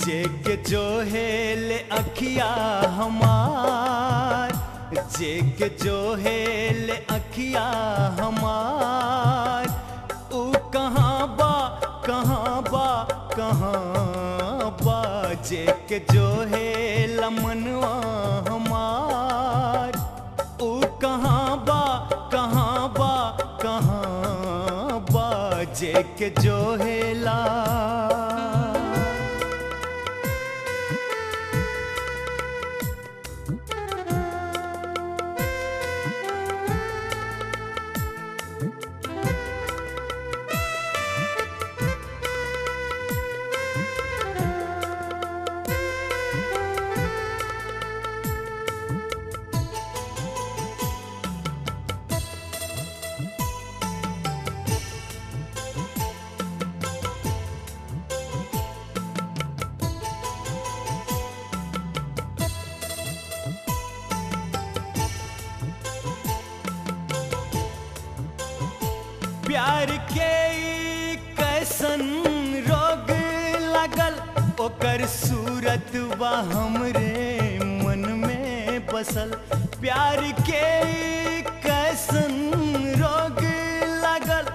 जेके जो है ले अखिया हमार, जेके जो है ले अखिया हमार, ऊ कहाँ बा कहाँ बा कहाँ बा, जेके जो है लमनवा हमार, ऊ कहाँ बा कहाँ बा कहाँ बा, जेके जो है ला। प्यार के ई कैसन रोग लगल, ओकर सूरत बा हमरे मन में बसल। प्यार के ई कैसन रोग लगल,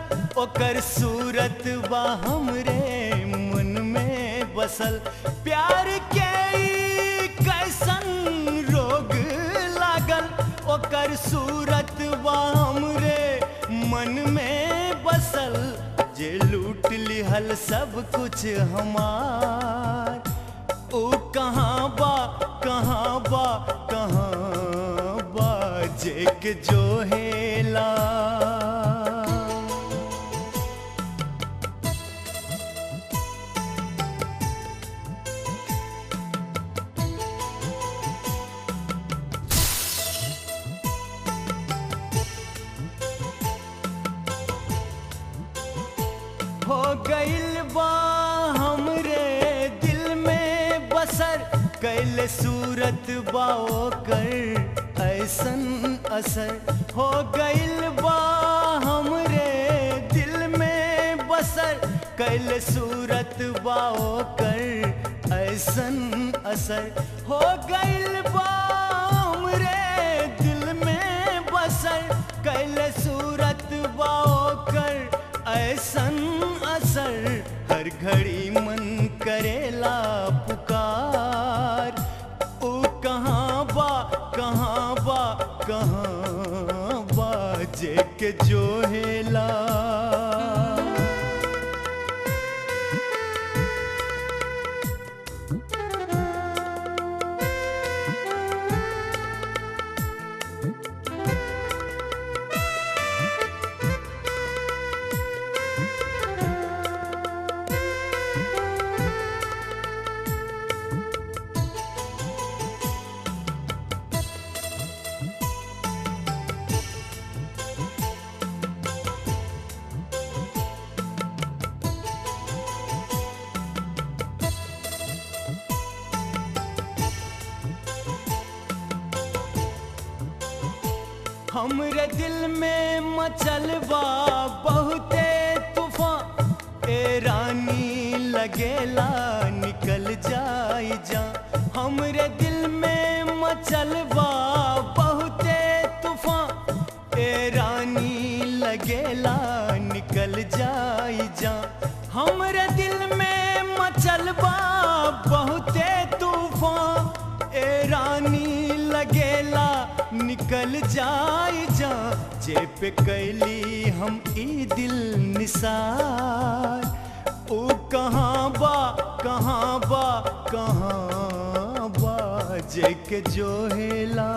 ओकर सूरत बा हमरे मन में बसल। प्यार के ई कैसन रोग लागल, ओकर सूरत बा हमरे मन में बसल। जे लूट लिहल सब कुछ हमार, ओ कहाँ बा कहाँ बा कहाँ बा, जेके जो हेला। हो गइल बा हमरे दिल में बसर, कैले सूरत बा ओकर ऐसन असर। हो गइल बा हमरे दिल में बसर, कैले सूरत बा ओकर ऐसन असर। हो गइल बा हमरे दिल में बसर, कैले सूरत बा ओकर ऐसन असर। हर घड़ी मन करेला पुकार, ओ कहाँ बा कहाँ बा कहाँ बा, जेके जो हेला। हमरे दिल में मचल बा बहुते तूफान, ए रानी लगेला निकल जाई जा। हमरे दिल में मचल बा बहुते तूफान, ए रानी लगेला निकल जाई जा। हमरे दिल में मचल बा बहुते तूफान, ए रानी लगेला निकल जाई जा। जे पे कैली हम ई दिल निसार, ओ कहाँ बा कहाँ बा कहाँ बा, जेके जो हेला।